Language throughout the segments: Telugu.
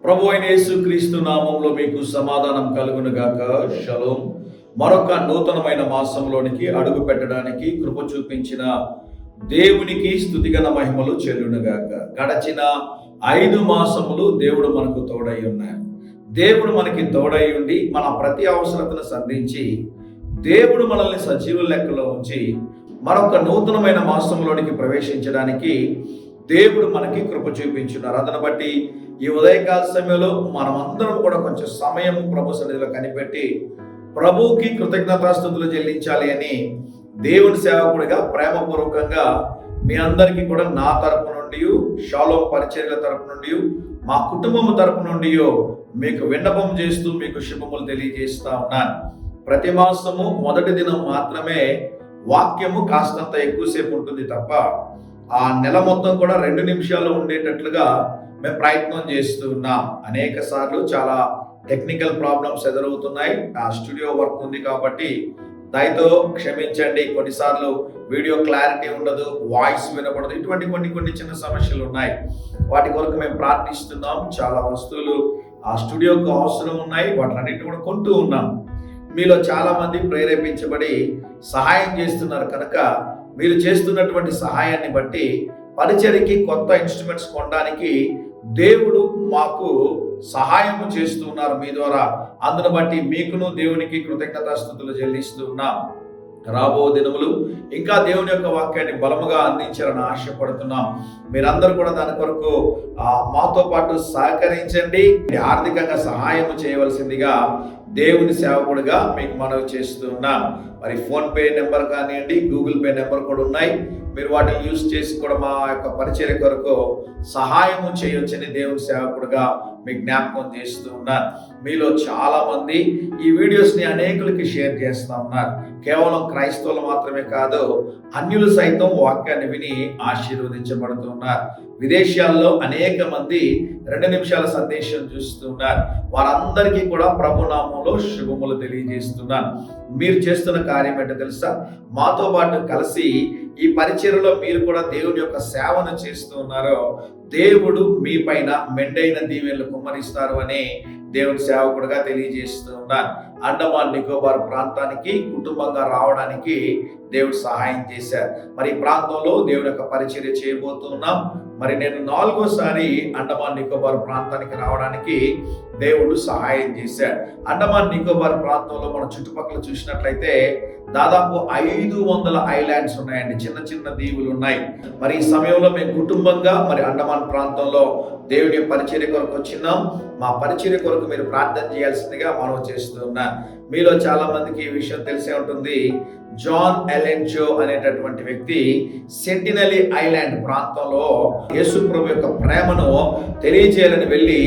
ప్రభు అయిన యేసుక్రీస్తు నామంలో మీకు సమాధానం కలుగును గాక. షలోం. మరొక నూతనమైన మాసంలోనికి అడుగు పెట్టడానికి కృప చూపించిన దేవునికి స్తుతిగణ మహిమలు చెల్లును గాక. గడచిన 5 మాసములు దేవుడు మనకు తోడై ఉన్నారు. దేవుడు మనకి తోడై ఉండి మన ప్రతి అవసరతను సంధించి దేవుడు మనల్ని సజీవుల లెక్కలో ఉంచి మరొక నూతనమైన మాసంలోనికి ప్రవేశించడానికి దేవుడు మనకి కృప చూపించున్నారు. అందును బట్టి ఈ ఉదయకాల సమయంలో మనమందరం కూడా కొంచెం సమయం ప్రభు సన్నిధిలో కనిపెట్టి ప్రభువుకి కృతజ్ఞతాస్తుతులు చెల్లించాలి అని దేవుని సేవకుడిగా ప్రేమపూర్వకంగా మీ అందరికీ కూడా నా తరపు నుండి, షాలోం పరిచర్యల తరపు నుండి, మా కుటుంబం తరపు నుండి మీకు విన్నపం చేస్తూ మీకు శుభములు తెలియజేస్తా ఉన్నాను. ప్రతి మాసము మొదటి దినం మాత్రమే వాక్యము కాస్తంత ఎక్కువసేపు ఉంటుంది తప్ప ఆ నెల మొత్తం కూడా 2 నిమిషాలు ఉండేటట్లుగా మేము ప్రయత్నం చేస్తూ ఉన్నాం. అనేక సార్లు చాలా టెక్నికల్ ప్రాబ్లమ్స్ ఎదురవుతున్నాయి. ఆ స్టూడియో వర్క్ ఉంది కాబట్టి దయతో క్షమించండి. కొన్నిసార్లు వీడియో క్లారిటీ ఉండదు, వాయిస్ వినపడదు, ఇటువంటి కొన్ని చిన్న సమస్యలు ఉన్నాయి. వాటి కొరకు మేము ప్రార్థిస్తున్నాం. చాలా వస్తువులు ఆ స్టూడియోకు అవసరం ఉన్నాయి, వాటిలన్నిటి కూడా కొంటూ ఉన్నాం. మీలో చాలా మంది ప్రేరేపించబడి సహాయం చేస్తున్నారు కనుక మీరు చేస్తున్నటువంటి సహాయాన్ని బట్టి పరిచర్యకి కొత్త ఇన్స్ట్రుమెంట్స్ కొనడానికి దేవుడు మాకు సహాయం చేస్తున్నారు మీ ద్వారా. అందును బట్టి మీకును దేవునికి కృతజ్ఞతాస్తుతులు చెల్లిస్తూ ఉన్నాం. రాబో దినములు ఇంకా దేవుని యొక్క వాక్యాన్ని బలముగా అందించాలని ఆశపడుతున్నాం. మీరందరూ కూడా దాని కొరకు మాతో పాటు సహకరించండి. ఆర్థికంగా సహాయం చేయవలసిందిగా దేవుని సేవకుడిగా మీకు మనవి చేస్తూ ఉన్నాం. మరి ఫోన్ పే నెంబర్ కానివ్వండి, గూగుల్ పే నెంబర్ కూడా ఉన్నాయి. మీరు వాటిని యూజ్ చేసి కూడా మా యొక్క పరిచర్య కొరకు సహాయము చేయొచ్చని దేవుని సేవకుడిగా మీకు జ్ఞాపకం చేస్తూ ఉన్నాను. మీలో చాలా మంది ఈ వీడియోస్ని అనేకులకి షేర్ చేస్తూ ఉన్నారు. కేవలం క్రైస్తవులు మాత్రమే కాదు, అన్యులు సైతం వాక్యాన్ని విని ఆశీర్వదించబడుతూ ఉన్నారు. విదేశాల్లో అనేక మంది 2 నిమిషాల సందేశం చూస్తూ ఉన్నారు. వారందరికీ కూడా ప్రభునామంలో శుభములు తెలియజేస్తున్నాను. మీరు చేస్తున్న కార్యం ఏంటో తెలుసా? మాతో పాటు కలిసి ఈ పరిచర్యలో మీరు కూడా దేవుని యొక్క సేవను చేస్తూ ఉన్నారో దేవుడు మీ పైన మెండైన దీవెనలు కుమ్మరిస్తారు అని దేవుని సేవకుడిగా తెలియజేస్తూ ఉన్నాను. అండమాన్ నికోబార్ ప్రాంతానికి కుటుంబంగా రావడానికి దేవుడు సహాయం చేశారు. మరి ఈ ప్రాంతంలో దేవుని యొక్క పరిచర్య చేయబోతున్నాం. మరి నేను 4వసారి అండమాన్ నికోబార్ ప్రాంతానికి రావడానికి దేవుడు సహాయం చేశాడు. అండమాన్ నికోబార్ ప్రాంతంలో మన చుట్టుపక్కల చూసినట్లయితే దాదాపు 500 ఐలాండ్స్ ఉన్నాయండి. చిన్న దీవులు ఉన్నాయి. మరి ఈ సమయంలో మేము కుటుంబంగా మరి అండమాన్ ప్రాంతంలో దేవుని పరిచర్య కొరకు వచ్చినాం. మా పరిచర్య కొరకు మీరు ప్రార్థన చేయాల్సిందిగా మనవి చేస్తూ ఉన్నాను. మీలో చాలా మందికి ఈ విషయం తెలిసే ఉంటుంది. జాన్ ఎలెన్ జో అనేటటువంటి వ్యక్తి సెంటినలీ ఐలాండ్ ప్రాంతంలో యేసు ప్రభు యొక్క ప్రేమను తెలియజేయాలని వెళ్ళి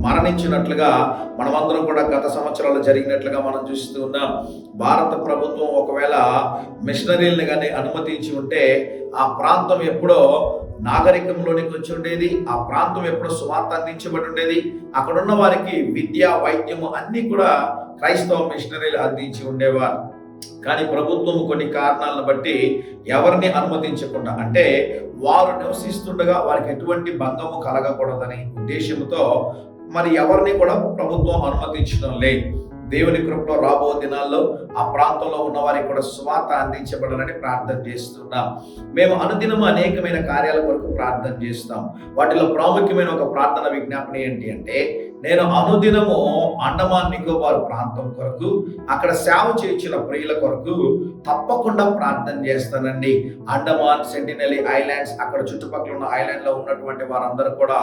మరణించినట్లుగా మనమందరం కూడా గత సంవత్సరాలు జరిగినట్లుగా మనం చూస్తూ ఉన్నాం. భారత ప్రభుత్వం ఒకవేళ మిషనరీలను కానీ అనుమతించి ఉంటే ఆ ప్రాంతం ఎప్పుడో నాగరికంలోనికి వచ్చి ఉండేది. ఆ ప్రాంతం ఎప్పుడో సువార్త అందించబడి ఉండేది. అక్కడున్న వారికి విద్య, వైద్యము అన్నీ కూడా క్రైస్తవ మిషనరీలు అందించి ఉండేవారు. కానీ ప్రభుత్వం కొన్ని కారణాలను బట్టి ఎవరిని అనుమతించకుండా, అంటే వారు నివసిస్తుండగా వారికి ఎటువంటి భంగము కలగకూడదని ఉద్దేశంతో మరి ఎవరిని కూడా ప్రభుత్వం అనుమతించడం లేదు. దేవుని కృపలో రాబో దినాల్లో ఆ ప్రాంతంలో ఉన్న వారికి కూడా సువార్త అందించబడాలని ప్రార్థన చేస్తున్నాం. మేము అనుదినము అనేకమైన కార్యాల కొరకు ప్రార్థన చేస్తాం. వాటిలో ప్రాముఖ్యమైన ఒక ప్రార్థన విజ్ఞాపన ఏంటి అంటే, నేను అనుదినము అండమాన్ నికోబార్ ప్రాంతం కొరకు, అక్కడ సేవ చేయించిన ప్రియుల కొరకు తప్పకుండా ప్రార్థన చేస్తానండి. అండమాన్, సెంటినలీ ఐలాండ్స్, అక్కడ చుట్టుపక్కల ఉన్న ఐలాండ్లో ఉన్నటువంటి వారందరూ కూడా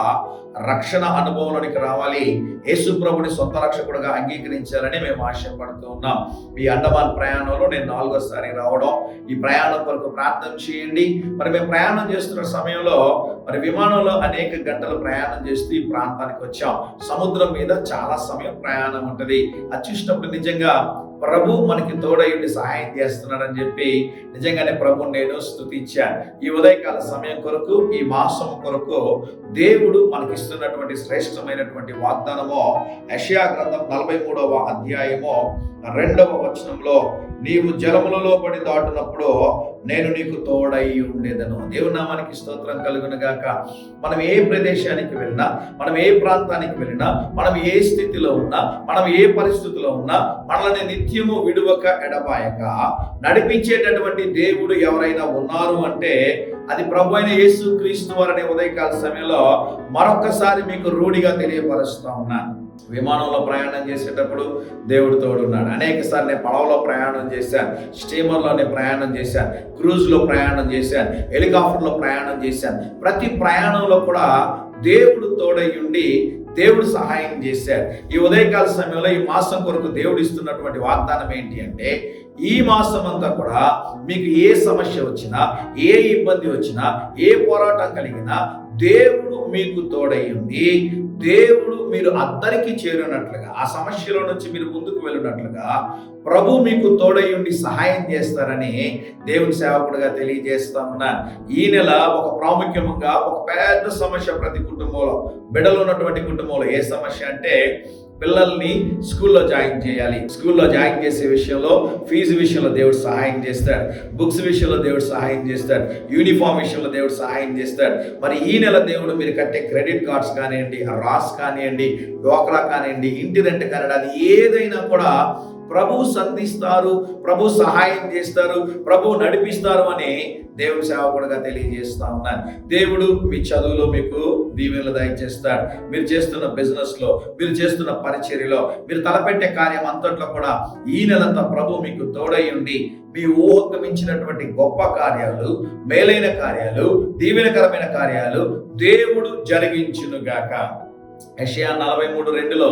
రక్షణ అనుభవంలోనికి రావాలి, యేసు ప్రభుని సొంత రక్షకుడుగా అంగీకరించాలని మేము ఆశపడుతూ ఉన్నాం. ఈ అండమాన్ ప్రయాణంలో నేను 4వసారి రావడం, ఈ ప్రయాణం కొరకు ప్రార్థన చేయండి. మరి మేము ప్రయాణం చేస్తున్న సమయంలో మరి విమానంలో అనేక గంటలు ప్రయాణం చేస్తూ ఈ ప్రాంతానికి వచ్చాం. సముద్రం మీద చాలా సమయం ప్రయాణం ఉంటుంది. అది చూసినప్పుడు నిజంగా ప్రభు మనకి తోడయుండి సహాయం చేస్తున్నాడని చెప్పి నిజంగానే ప్రభుని నేను స్తుతించాను. ఈ ఉదయకాల సమయం కొరకు, ఈ మాసం కొరకు దేవుడు మనకిస్తున్నటువంటి శ్రేష్టమైనటువంటి వాగ్దానము యెషయా గ్రంథం 43వ అధ్యాయము 2వ వచనంలో, నీవు జలములలో పడి దాటునప్పుడు నేను నీకు తోడై ఉండేదను. దేవుని నామానికి స్తోత్రం కలుగును గాక. మనం ఏ ప్రదేశానికి వెళ్ళినా, మనం ఏ ప్రాంతానికి వెళ్ళినా, మనం ఏ స్థితిలో ఉన్నా, మనం ఏ పరిస్థితిలో ఉన్నా, మనల్ని నిత్యము విడువక ఎడబాయక నడిపించేటటువంటి దేవుడు ఎవరైనా ఉన్నారు అంటే అది ప్రభు అయిన యేసు క్రీస్తు వారనే ఉదయకాల సమయంలో మరొకసారి మీకు రూఢిగా తెలియపరుస్తా ఉన్నాను. విమానంలో ప్రయాణం చేసేటప్పుడు దేవుడు తోడున్నాడు. అనేక సార్లు నేను పడవలో ప్రయాణం చేశాను, స్టీమర్లో నేను ప్రయాణం చేశాను, క్రూజ్లో ప్రయాణం చేశాను, హెలికాప్టర్లో ప్రయాణం చేశాను. ప్రతి ప్రయాణంలో కూడా దేవుడు తోడై ఉండి దేవుడు సహాయం చేశాడు. ఈ ఉదయకాల సమయంలో ఈ మాసం కొరకు దేవుడు ఇస్తున్నటువంటి వాగ్దానం ఏంటి అంటే, ఈ మాసం అంతా కూడా మీకు ఏ సమస్య వచ్చినా, ఏ ఇబ్బంది వచ్చినా, ఏ పోరాటం కలిగినా దేవుడు మీకు తోడై ఉండి, దేవుడు మీరు అద్దరికి చేరినట్లుగా, ఆ సమస్యలో నుంచి మీరు ముందుకు వెళ్ళినట్లుగా ప్రభు మీకు తోడై ఉండి సహాయం చేస్తారని దేవుని సేవకుడిగా తెలియజేస్తా ఉన్నాను. ఈ నెల ఒక ప్రాముఖ్యంగా ఒక పెద్ద సమస్య ప్రతి కుటుంబంలో, బిడ్డలు ఉన్నటువంటి కుటుంబంలో ఏ సమస్య అంటే, పిల్లల్ని స్కూల్లో జాయిన్ చేయాలి. స్కూల్లో జాయిన్ చేసే విషయంలో, ఫీజు విషయంలో దేవుడు సహాయం చేస్తాడు, బుక్స్ విషయంలో దేవుడు సహాయం చేస్తాడు, యూనిఫామ్ విషయంలో దేవుడు సహాయం చేస్తాడు. మరి ఈ నెల దేవుడు మీరు కట్టే క్రెడిట్ కార్డ్స్ కానివ్వండి, రాస్ కానివ్వండి, డోక్రా కానివ్వండి, ఇంటి రెంట్ కానివ్వండి, అది ఏదైనా కూడా ప్రభు సంధిస్తారు, ప్రభు సహాయం చేస్తారు, ప్రభు నడిపిస్తారు అని దేవుని సేవకుడుగా తెలియజేస్తా ఉన్నాను. దేవుడు మీ చదువులో మీకు దీవెనలు దయచేస్తాడు. మీరు చేస్తున్న బిజినెస్లో, మీరు చేస్తున్న పరిచర్యలో, మీరు తలపెట్టే కార్యం అంతట్లో కూడా ఈ నెలంతా ప్రభు మీకు తోడై ఉండి మీ ఊహకు మించినటువంటి గొప్ప కార్యాలు, మేలైన కార్యాలు, దీవెనకరమైన కార్యాలు దేవుడు జరిగించునుగాక. యెషయా 43:2లో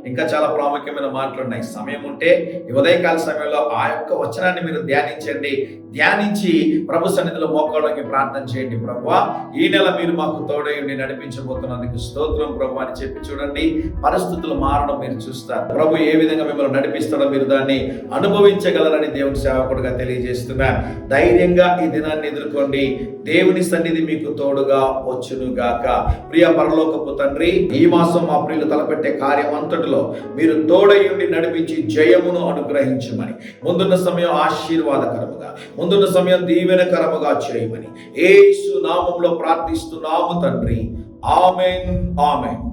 ఇంకా చాలా ప్రాముఖ్యమైన మాటలు ఉన్నాయి. సమయం ఉంటే ఈ ఉదయకాల సమయంలో ఆ యొక్క వచనాన్ని మీరు ధ్యానించండి. ధ్యానించి ప్రభు సన్నిధిలో మోకాళ్ళకి ప్రార్థన చేయండి. ప్రభువా, ఈ నెల మీరు మాకు తోడై ఉండి నడిపించబోతున్నందుకు స్తోత్రం ప్రభు అని చెప్పి చూడండి. పరిస్థితులు మారడం మీరు చూస్తారు. ప్రభు ఏ విధంగా మిమ్మల్ని నడిపిస్తాడో మీరు దాన్ని అనుభవించగలరని దేవుని సేవకుడుగా తెలియజేస్తున్నారు. ధైర్యంగా ఈ దినాన్ని ఎదుర్కోండి. దేవుని సన్నిధి మీకు తోడుగా వచ్చునుగాక. ప్రియ పరలోకపు తండ్రి, ఈ మాసం మా ప్రియులు తలపెట్టే కార్యం అంతటిలో మీరు తోడై ఉండి నడిపించి జయమును అనుగ్రహించమని, ముందున్న సమయం ఆశీర్వాదకరముగా, ముందున్న సమయం దీవెనకరముగా చేయమని యేసు నామములో ప్రార్థిస్తున్నాము తండ్రి. ఆమేన్, ఆమేన్.